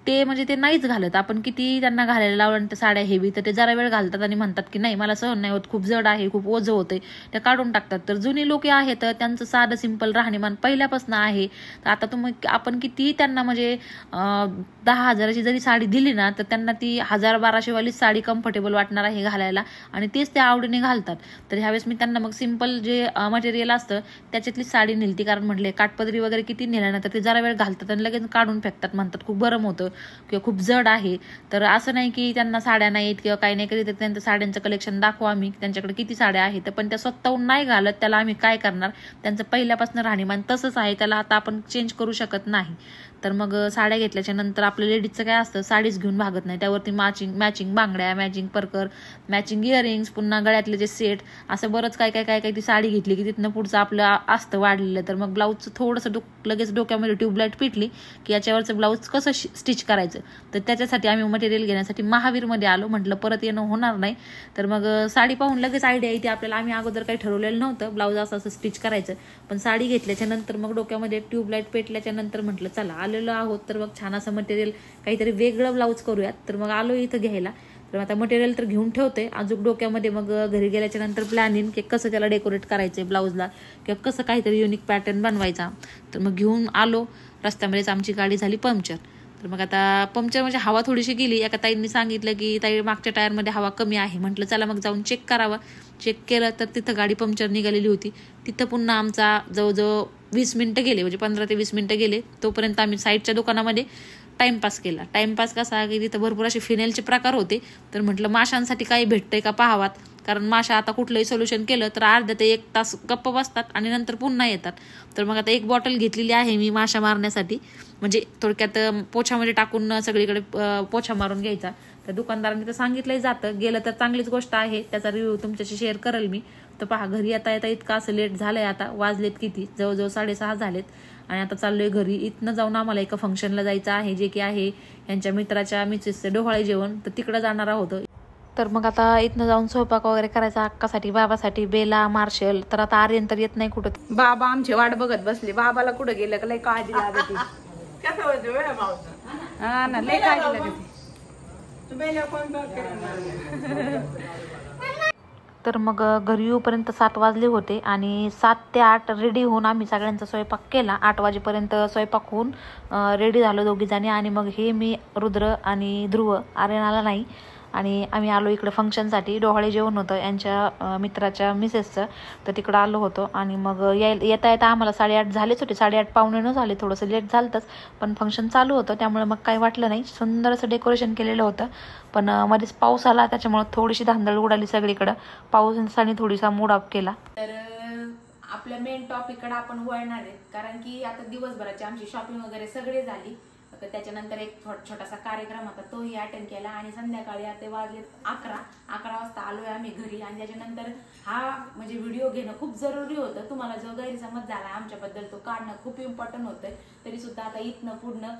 ते म्हणजे ते नाहीच घालत. आपण किती त्यांना घालायला लावलं आणि त्या साड्या हेवी तर ते जरा वेळ घालतात आणि म्हणतात की नाही मला सहन नाही होत, खूप जड आहे, खूप ओझं होतंय, त्या काढून टाकतात. तर जुनी लोक आहेत त्यांचं साधं सिंपल राहणीमान पहिल्यापासून आहे. तर आता आपण किती त्यांना म्हणजे 10 हजाराची जरी साडी दिली ना तर त्यांना ती 1000-1200 वालीच साडी कम्फर्टेबल वाटणार आहे घालायला आणि तेच ते आवडीने घालतात. तर ह्यावेळेस मी त्यांना मग सिंपल जे मटेरियल असतं त्याच्यातली साडी नेलती, कारण म्हटले काठपदरी वगैरे किती नेल्या ना तर ते जरा वेळ घालतात आणि लगेच काढून फेकतात, म्हणतात खूप गरम होतं किंवा खूप जड आहे. तर असं नाही की त्यांना साड्या नाहीत किंवा काही नाही, कधी तर त्यांचं साड्यांचं कलेक्शन दाखवू आम्ही, त्यांच्याकडे किती साड्या आहेत, पण त्या स्वतःहून नाही घालत, त्याला आम्ही काय करणार, त्यांचं पहिल्यापासून राहणीमान तसंच आहे, त्याला आता आपण चेंज करू शकत नाही. तर मग साड्या घेतल्याच्या नंतर आपल्या लेडीजचं काय असतं, साडीच घेऊन भागत नाही, त्यावरती मॅचिंग बांगड्या, मॅचिंग परकर, मॅचिंग इयरिंग्स, पुन्हा गळ्यातले जे सेट, असं बरंच काय ती साडी घेतली की तिथनं पुढचं आपलं असतं वाढलेलं. तर मग ब्लाऊजचं थोडंसं लगेच डोक्यामध्ये ट्यूबलाईट पिटली की याच्यावरचं ब्लाऊज कसं स्टिच करायचं. तर त्याच्यासाठी आम्ही मटेरियल घेण्यासाठी महावीरमध्ये आलो, म्हटलं परत येणं होणार नाही. तर मग साडी पाहून लगेच आयडिया येते आपल्याला, आम्ही अगोदर काही ठरवलेलं नव्हतं ब्लाऊज असं स्टिच करायचं, पण साडी घेतल्याच्या नंतर मग डोक्यामध्ये ट्यूबलाईट पेटल्याच्या नंतर म्हटलं चला आलेलो आहोत तर मग छान असं मटेरियल काहीतरी वेगळं ब्लाऊज करूयात. तर मग आलो इथं घ्यायला. तर आता मटेरियल तर घेऊन ठेवते, अजून डोक्यामध्ये मग घरी गेल्याच्या नंतर प्लॅनिंग की कसं त्याला डेकोरेट करायचंय ब्लाऊजला किंवा कसं काहीतरी युनिक पॅटर्न बनवायचा. तर मग घेऊन आलो, रस्त्यामध्येच आमची गाडी झाली पंक्चर. तर मग आता पंक्चर म्हणजे हवा थोडीशी गेली. एका ताईंनी सांगितलं की ताई मागच्या टायरमध्ये हवा कमी आहे, म्हटलं चला मग जाऊन चेक करावं. चेक केलं तर तिथं गाडी पंक्चर निघालेली होती. तिथं पुन्हा आमचा जवळजवळ 20 मिनिटं गेले, म्हणजे 15 ते 20 मिनिटं गेले. तोपर्यंत आम्ही साईडच्या दुकानामध्ये टाइमपास केला. टाइमपास कसा की तिथं भरपूर असे फिनेलचे प्रकार होते. तर म्हटलं माशांसाठी काही भेटतंय का पाहावात, कारण माशा आता कुठलंही सोल्युशन केलं तर अर्धा ते 1 तास गप्प बसतात आणि नंतर पुन्हा येतात. तर मग आता 1 बॉटल घेतलेली आहे मी माशा मारण्यासाठी, म्हणजे थोडक्यात पोछामध्ये टाकून सगळीकडे पोछा मारून घ्यायचा. तर दुकानदारांनी तर सांगितलंही जातं, गेलं तर चांगलीच गोष्ट आहे, त्याचा रिव्ह्यू तुमच्याशी शेअर करेल मी. तर पहा घरी येता इतकं असं लेट झालंय, आता वाजलेत किती, जवळजवळ 6:30 झालेत आणि आता चाललोय घरी. इथनं जाऊन आम्हाला एका फंक्शनला जायचं आहे, जे की आहे यांच्या मित्राच्या मिसेसचं डोहाळे जेवण, तर तिकडं जाणार आहोत. तर मग आता इथनं जाऊन स्वयंपाक वगैरे करायचा अक्कासाठी, बाबासाठी, बेला, मार्शल. तर आता आर्यन तर येत नाही कुठं, बाबा आमची वाट बघत बसले, बाबाला कुठं गेलं का लय काळजी लागते. हा ना, लय काळजी लागते. तर मग घरी येऊपर्यंत 7 वाजले होते आणि 7 ते 8 रेडी होऊन आम्ही सगळ्यांचा स्वयंपाक केला. 8 वाजेपर्यंत स्वयंपाक होऊन रेडी झालो दोघीजणी. आणि मग हे मी, रुद्र आणि ध्रुव, आर्यन आला नाही, आणि आम्ही आलो इकडे फंक्शनसाठी. डोहाळे जेवण होतं यांच्या मित्राच्या मिसेसचं, तर तिकडं आलो होतो. आणि मग येता येता आम्हाला 8:30 झालेच होते, 8:30 पावणे 9 झाले, थोडंसं लेट झालंच, पण फंक्शन चालू होतं त्यामुळे मग काही वाटलं नाही. सुंदर असं डेकोरेशन केलेलं होतं, पण मध्येच पाऊस आला त्याच्यामुळे थोडीशी धांदळ उडाली सगळीकडं, पावसाने थोडीसा मूड ऑफ केला. तर आपल्या मेन टॉपिककडे आपण वळणार आहेत, कारण की आता दिवसभराची आमची शॉपिंग वगैरे सगळी झाली. तर त्याच्यानंतर एक छोटासा कार्यक्रम होता, तोही अटेंड केला. आणि संध्याकाळी आता वाजले 11 वाजता आलोय आम्ही घरी. आणि त्याच्यानंतर हा म्हणजे व्हिडिओ घेणं खूप जरुरी होतं. तुम्हाला जो गैरसमज झाला आमच्याबद्दल तो काढणं खूप इम्पॉर्टंट होतं. तरी सुद्धा आता इथनं पुढनं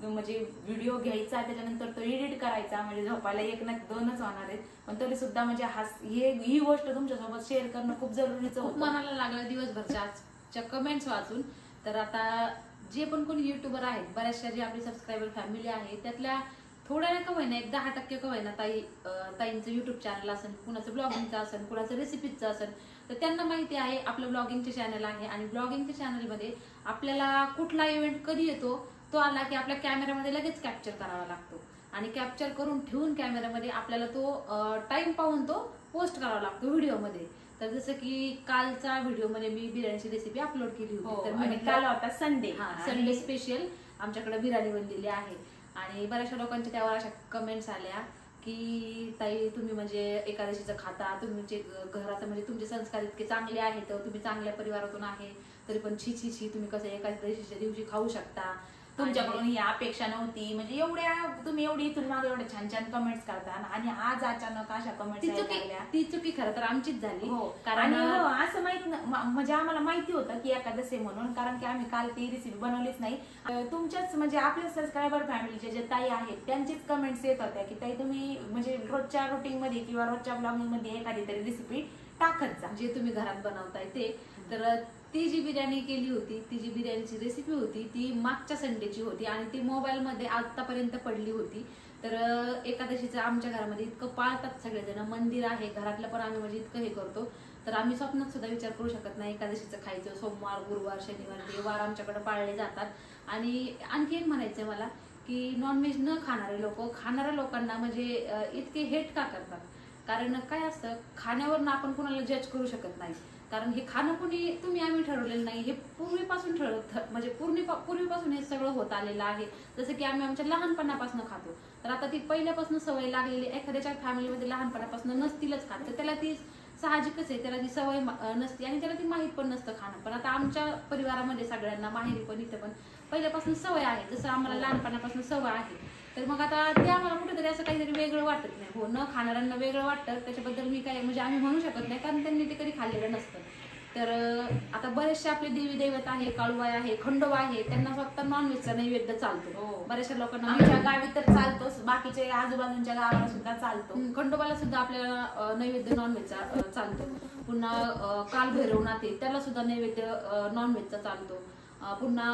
म्हणजे व्हिडिओ घ्यायचा, त्याच्यानंतर तो एडिट करायचा, म्हणजे झोपायला 1 ना 2च होणार आहेत, पण तरी सुद्धा म्हणजे ही गोष्ट तुमच्यासोबत शेअर करणं खूप जरुरीचं होतं. मनाला लागलं दिवसभरच्या आजच्या कमेंट्स वाचून. तर आता जे पण कोणी युट्यूबर आहेत, बऱ्याचशा जे आपली सबस्क्रायबर फॅमिली आहे त्यातल्या थोड्या ना का होईना 10% का होईना ताईंचं युट्यूब चॅनल असेल, कुणाचं ब्लॉगिंगचं असेल, कुणाचं रेसिपीचं असेल, तर त्यांना माहिती आहे आपलं ब्लॉगिंगचे चॅनल आहे. आणि ब्लॉगिंगच्या चॅनलमध्ये आपल्याला कुठला इव्हेंट कधी येतो तो आला की आपल्या कॅमेऱ्यामध्ये लगेच कॅप्चर करावा लागतो, आणि कॅप्चर करून ठेवून कॅमेऱ्यामध्ये आपल्याला तो टाइम पाहून तो पोस्ट करावा लागतो व्हिडिओमध्ये. तर जसं की कालचा व्हिडिओमध्ये मी बिर्याणीची रेसिपी अपलोड केली होती, तर मी काल होता संडे स्पेशल आमच्याकडे बिर्याणी बनलेली आहे. आणि बऱ्याचशा लोकांच्या त्यावर अशा कमेंट्स आल्या की ताई तुम्ही म्हणजे एकादशीचं खाता, तुमचे घराचं म्हणजे तुमचे संस्कार इतके चांगले आहेत, तुम्ही चांगल्या परिवारातून आहे, तरी पण छी तुम्ही कसं एकादशीच्या दिवशी खाऊ शकता, तुमच्याकडून ही अपेक्षा नव्हती, म्हणजे तुम्ही इथून मागे एवढे छान छान कमेंट्स करता. आणि आज अचानक अशा कमेंट्स ती चुकी खरं तर आमचीच झाली. कारण असं म्हणजे आम्हाला माहिती होतं की एकादश आहे म्हणून, कारण की आम्ही काल ती रेसिपी बनवलीच नाही. तुमच्याच म्हणजे आपल्या सबस्क्रायबर फॅमिलीचे जे ताई आहेत त्यांचीच कमेंट्स येत होत्या की ताई तुम्ही म्हणजे रोजच्या रुटीन मध्ये किंवा रोजच्या ब्लॉगिंग मध्ये एखादी तरी रेसिपी टाकत जा जे तुम्ही घरात बनवताय ते. तर ती जी बिर्याणी केली होती, ती जी बिर्याणीची रेसिपी होती ती मागच्या संडेची होती आणि ती मोबाईलमध्ये आतापर्यंत पडली होती. तर एकादशीचं आमच्या घरामध्ये इतकं पाळतात सगळेजण, मंदिर आहे घरातलं पण आम्ही म्हणजे इतकं हे करतो. तर आम्ही स्वप्नात सुद्धा विचार करू शकत नाही एकादशीचं खायचं. सोमवार, गुरुवार, शनिवार हे वार आमच्याकडे पाळले जातात. आणि आणखी एक म्हणायचंय मला की नॉनव्हेज न खाणारे लोक, खाणाऱ्या लोकांना म्हणजे इतके हेट का करतात? कारण काय असतं, खाण्यावरून आपण कुणाला जज करू शकत नाही. कारण हे खाणं कुणी तुम्ही आम्ही ठरवलेलं नाही, हे पूर्वीपासून म्हणजे पूर्वीपासून हे सगळं होत आलेलं आहे. जसं की आम्ही आमच्या लहानपणापासून खातो. तर आता ती पहिल्यापासून सवय लागलेली, एखाद्याच्या फॅमिलीमध्ये लहानपणापासून नसतीलच खात, तर त्याला ती साहजिकच आहे, त्याला ती सवय नसते आणि त्याला ती माहीत पण नसतं खाणं. पण आता आमच्या परिवारामध्ये सगळ्यांना माहेरी पण इथं पण पहिल्यापासून सवय आहे, जसं आम्हाला लहानपणापासून सवय आहे. तर मग आता ते आम्हाला कुठेतरी असं काहीतरी वेगळं वाटत नाही. हो, न खाणाऱ्यांना वेगळं वाटतं, त्याच्याबद्दल मी काय म्हणजे आम्ही म्हणू शकत नाही, कारण त्यांनी ते कधी खाल्लेलं नसतं. तर आता बरेचसे आपले देवी दैवत आहे, काळूबाई आहे, खंडोबा आहे, त्यांना फक्त नॉनव्हेजचा नैवेद्य चालतो. बऱ्याचशा लोकांना आमच्या गावी तर चालतोच, बाकीच्या आजूबाजूच्या गावाला सुद्धा चालतो. खंडोबाला सुद्धा आपल्याला नैवेद्य नॉनव्हेजचा चालतो. पुन्हा कालभैरवनाथ आहे, त्याला सुद्धा नैवेद्य नॉनव्हेजचा चालतो. पुन्हा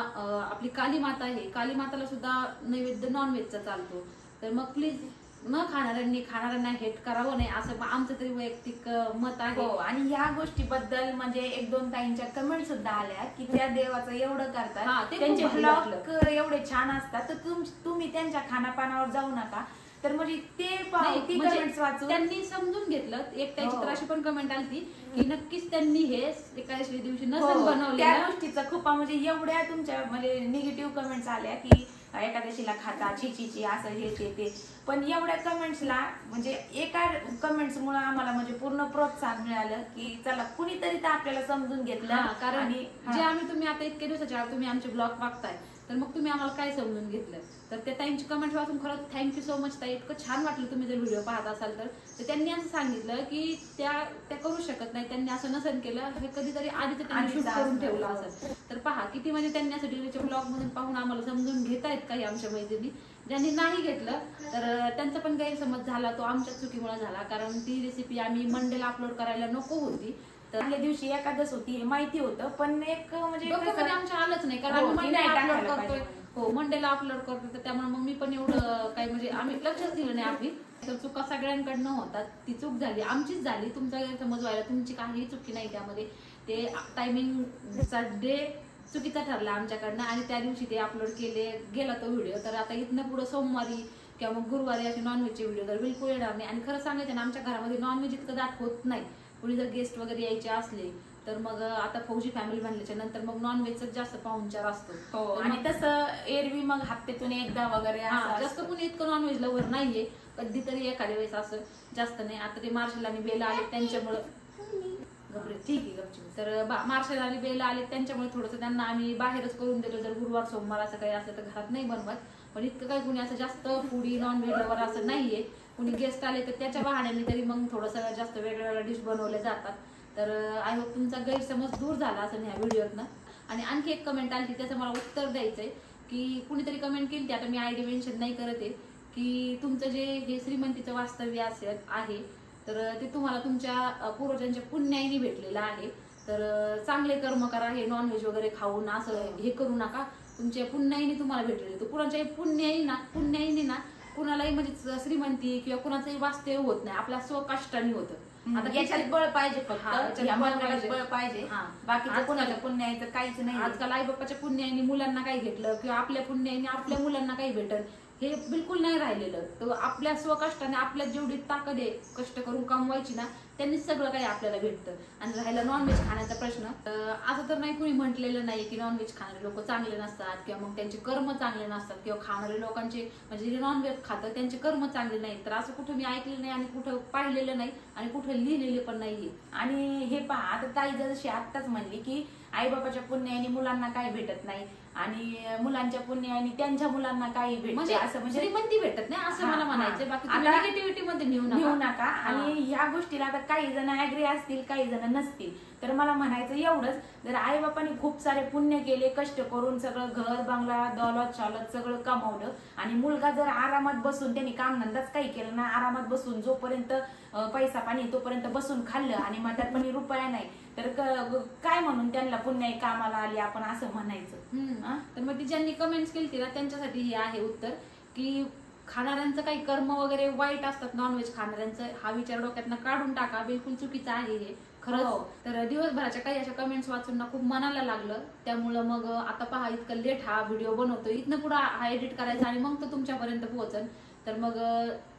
आपली काली माता आहे, काली माताला सुद्धा नैवेद्य नॉनव्हेजचा चालतो. तर मग प्लीज न खाणाऱ्यांना हेट करावं नाही, असं आमचं तरी वैयक्तिक मत आहे. आणि ह्या गोष्टीबद्दल म्हणजे एक दोन ताईंच्या कमेंट सुद्धा आल्या की त्या देवाचं एवढं करतात, त्यांचे ब्लॉग एवढे छान असतात, तर तुम्ही त्यांच्या खानापानावर जाऊ नका. तर म्हणजे ते कमेंट्स वाचून त्यांनी समजून घेतलं. एक त्याची तर अशी पण कमेंट आली की नक्कीच त्यांनी हे एकादशी दिवशी नसेल बनवलं. त्या गोष्टीचा खूप म्हणजे एवढ्या तुमच्या म्हणजे निगेटिव्ह कमेंट्स आल्या की एकादशीला खाता ची असं हे ते. पण एवढ्या कमेंट्सला म्हणजे एका कमेंट्स मुळे आम्हाला म्हणजे पूर्ण प्रोत्साहन मिळालं की चला कुणीतरी तर आपल्याला समजून घेतलं. कारण जे आम्ही तुम्ही आता इतके दिवसाच्या तुम्ही आमचे ब्लॉग बघताय, तर मग तुम्ही आम्हाला काय समजून घेतलं? तर त्या ताईंची कमेंट वाचून खरंच थँक्यू सो मच ताई. इतकं छान वाटलं तुम्ही जर व्हिडिओ पाहत असाल तर. त्यांनी असं सांगितलं की त्या करू शकत नाही, त्यांनी असं नसेल केलं, हे कधीतरी आधीच त्यांनी शूट करून ठेवलं असेल. तर पहा किती म्हणजे त्यांनी असं टीव्हीच्या ब्लॉग मधून पाहून आम्हाला समजून घेतायत काही आमच्या मैत्रिणी. ज्यांनी नाही घेतलं तर त्यांचा पण गैरसमज झाला, तो आमच्या चुकीमुळे झाला. कारण ती रेसिपी आम्ही मंडेला अपलोड करायला नको होती. तर त्या दिवशी एकादश होती हे माहिती होतं, पण एक म्हणजे आमच्या आलंच नाही, कारण आम्ही मंडेला अपलोड करतोय. हो, मंडेला अपलोड करतो, तर त्यामुळे मग मी पण एवढं काही म्हणजे आम्ही लक्षच दिलं नाही. आपली तर चुका सगळ्यांकडनं होतात, ती चूक झाली, आमचीच झाली. तुमचा गैरसमज व्हायला तुमची काहीही चुकी नाही त्यामध्ये. ते टायमिंगचा डे चुकीचा ठरला आमच्याकडनं आणि त्या दिवशी ते अपलोड गेला तो व्हिडिओ. तर आता इथनं पुढे सोमवारी किंवा मग गुरुवारी असे नॉनव्हेजचे व्हिडिओ तर बिलकुल येणार नाही. आणि खरं सांगायचं ना, आमच्या घरामध्ये नॉनव्हेज इतकं दाट होत नाही. कुणी जर गेस्ट वगैरे यायचे असले तर मग आता फौजी फॅमिली म्हणल्याच्या नंतर मग नॉनव्हेजच जास्त पाहुणचार असतो. आणि तसं एरवी मग हप्त्यातून एकदा वगैरे जास्त कुणी इतकं नॉनव्हेज लवर नाहीये, कधीतरी एखाद्या वेळेस असं, जास्त नाही. आता ते मार्शल आणि बेला आले त्यांच्यामुळे ठीक आहे गपची. तर मार्शल आणि बेला आले त्यांच्यामुळे थोडंसं त्यांना आम्ही बाहेरच करून देतो. जर गुरुवार सोमवार असं काही असलं तर घरात नाही बनवत. पण इतकं काही कुणी असं जास्त फूडी नॉनव्हेज लवर असं नाहीये. कुणी गेस्ट आले तर त्याच्या बहाण्याने तरी मग थोडंसं जास्त वेगवेगळ्या डिश बनवल्या जातात. तर आय होप तुमचा गैरसमज दूर झाला असं ह्या व्हिडिओतनं. आणि आणखी एक कमेंट आली, त्याचं मला उत्तर द्यायचंय की कुणीतरी कमेंट केली ती, आता मी आयडी मेन्शन नाही करत आहे, की तुमचं जे हे श्रीमंतीचं वास्तव्य आहे तर ते तुम्हाला तुमच्या पूर्वजांच्या पुण्याईने भेटलेलं आहे. तर चांगले कर्म करा, हे नॉनव्हेज वगैरे खाऊन असं हे करू नका, तुमच्या पुण्याईने तुम्हाला भेटलेलं. तर कुणाच्याही पुण्याईने ना कुणालाही म्हणजे श्रीमंती किंवा कुणाचंही वास्तव्य होत नाही, आपल्या स्वकष्टाने होतं. आता याच्यात बळ पाहिजे, फक्त बळ पाहिजे, बाकीचं कोणाच्या पुण्याईचं काहीच नाही. आजकाल आई बाप्पाच्या पुण्याईने मुलांना काही घेतलं किंवा आपल्या पुण्याईने आपल्या मुलांना काही भेटल हे बिलकुल नाही राहिलेलं. तर आपल्या स्वकष्टाने आपल्या जेवढी ताकद आहे कष्ट करून कमवायची ना, त्यांनी सगळं काही आपल्याला भेटतं. आणि राहिला नॉनव्हेज खाण्याचा प्रश्न, असं तर नाही कुणी म्हटलेलं नाही की नॉनव्हेज खाणारे लोक चांगले नसतात किंवा मग त्यांचे कर्म चांगले नसतात किंवा खाणारे लोकांचे म्हणजे जे नॉनव्हेज खातं त्यांचे कर्म चांगले नाहीत. तर असं कुठं मी ऐकलेलं नाही आणि कुठं पाहिलेलं नाही आणि कुठं लिहिलेले पण नाहीये. आणि हे पहा, आता ताई जशी आत्ताच म्हणली की आई बाबाच्या पुण्याने मुलांना काही भेटत नाही आणि मुलांच्या पुण्याने त्यांच्या मुलांना काही भेटते, असं म्हणजे श्रीमंती भेटत नाही असं मला म्हणायचं. बाकी निगेटिव्हिटी मध्ये नेऊ नका. आणि ह्या गोष्टीला आता काही जण ऍग्री असतील, काही जण नसतील. तर मला म्हणायचं एवढंच, जर आई बापांनी खूप सारे पुण्य केले, कष्ट करून सगळं घर बंगला दौलत शालत सगळं कमावलं, आणि मुलगा जर आरामात बसून, त्यांनी कामधंदाच काही केलं ना, आरामात बसून जोपर्यंत पैसा पाणी तोपर्यंत बसून खाल्लं आणि म्हातारपणी रुपया नाही, तर काय म्हणून त्यांना पुण्य कामाला आली आपण असं म्हणायचं. तर मग ती ज्यांनी कमेंट्स केली ना त्यांच्यासाठी हे आहे उत्तर, की खाणाऱ्यांचं काही कर्म वगैरे वाईट असतात, नॉनव्हेज खाणाऱ्यांचं, हा विचार डोक्यातनं काढून टाका, बिलकुल चुकीचं आहे हे खरंच. तर दिवसभराच्या काही अशा कमेंट्स वाचून ना खूप मनाला लागलं, त्यामुळं मग आता पहा इतकं लेट हा व्हिडिओ बनवतोय, इथनं पुढे हा एडिट करायचा आणि मग तो तुमच्यापर्यंत पोहोचल. तर मग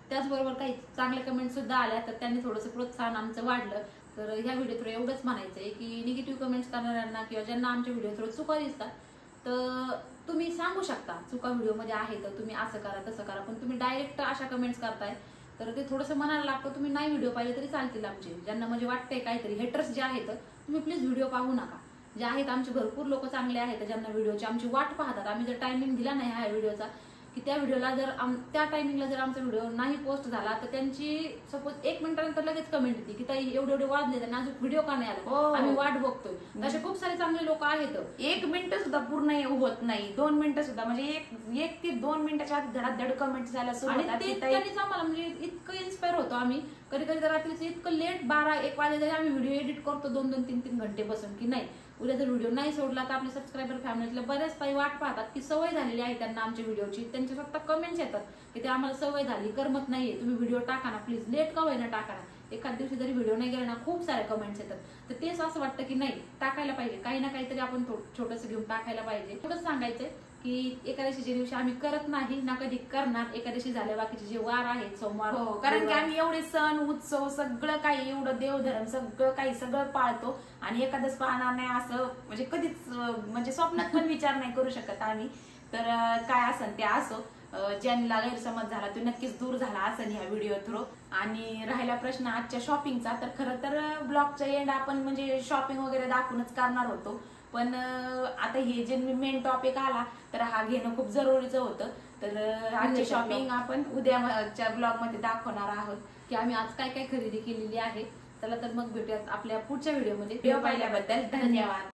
त्याचबरोबर काही चांगल्या कमेंट सुद्धा आल्या, तर त्यांनी थोडंसं प्रोत्साहन आमचं वाढलं. तर ह्या व्हिडिओ थ्रू एवढंच म्हणायचंय की निगेटिव्ह कमेंट्स करणाऱ्यांना किंवा ज्यांना आमच्या व्हिडिओ थ्रू चुका दिसतात, तर तुम्ही सांगू शकता चुका व्हिडिओमध्ये आहे तर तुम्ही असं करा तसं करा, पण तुम्ही डायरेक्ट अशा कमेंट्स करताय तर ते थोडंसं मनाला लागतं. तुम्ही नाही व्हिडिओ पाहिले तरी चालतील आमचे, ज्यांना म्हणजे वाटतंय काहीतरी, हेटर्स जे आहेत तुम्ही प्लीज व्हिडिओ पाहू नका. जे आहेत आमचे भरपूर लोक चांगले आहेत ज्यांना व्हिडिओची आमची वाट पाहतात. आम्ही जर टायमिंग दिला नाही ह्या व्हिडिओचा, की त्या व्हिडिओला जर त्या टायमिंगला जर आमचा व्हिडिओ नाही पोस्ट झाला तर त्यांची सपोज 1 मिनिटानंतर लगेच कमेंट येते की ताई एवढे एवढे वाजले त्यांना अजून व्हिडिओ का नाही आला, आम्ही वाट बघतोय. तसे खूप सारे चांगले लोक आहेत. 1 मिनिट सुद्धा पूर्ण होत नाही, 2 मिनिटं सुद्धा, म्हणजे 1 ते 2 मिनिटाच्या आत धडाधड कमेंट जायला सुरू आणि होतात. त्यांनीच आम्हाला म्हणजे इतकं इन्स्पायर होतो आम्ही. कधी कधी रात्रीचं इतकं लेट 12-1 वाजले तरी आम्ही व्हिडिओ एडिट करतो 2-2, 3-3 घंटे बसून, की नाही उद्या जर व्हिडिओ नाही सोडला तर आपले सबस्क्रायबर फॅमिलीतले बऱ्याच काही वाट पाहतात, की सवय झालेली आहे त्यांना आमच्या व्हिडिओची. त्यांच्या स्वतः कमेंट्स येतात की ते आम्हाला सवय झाली, करमत नाहीये, तुम्ही व्हिडिओ टाका ना प्लीज, लेट का होईना टाका ना. एखाद दिवशी जरी व्हिडिओ नाही गेला ना खूप सारे कमेंट्स येतात, तर तेच असं वाटतं की नाही टाकायला पाहिजे, काही ना काहीतरी आपण छोटंसं घेऊन टाकायला पाहिजे. एवढंच सांगायचंय की एकादशीच्या दिवशी आम्ही करत नाही ना कधी करणार. एकादशी झाल्या बाकीचे जे वार आहेत सोमवार, कारण की आम्ही एवढे सण उत्सव सगळं काही, एवढं देवधर्म सगळं काही सगळं पाळतो, आणि एकादश पाळणार नाही असं म्हणजे कधीच म्हणजे स्वप्नात पण विचार नाही करू शकत आम्ही. तर काय असन ते असो, ज्यांना गैरसमज झाला तो नक्कीच दूर झाला असन ह्या व्हिडिओ थ्रू. आणि राहिला प्रश्न आजच्या शॉपिंगचा, तर खरं तर ब्लॉगच्या एंड आपण म्हणजे शॉपिंग वगैरे दाखवूनच करणार होतो, पण आता हे जे मेन टॉपिक आला तर हा घेणं खूप जरुरीचं होतं. तर आजची शॉपिंग आपण उद्याच्या ब्लॉग मध्ये दाखवणार आहोत की आम्ही आज काय काय खरेदी केलेली आहे. चला तर मग भेटूयात आपल्या पुढच्या व्हिडिओमध्ये. व्हिडिओ पाहिल्याबद्दल धन्यवाद.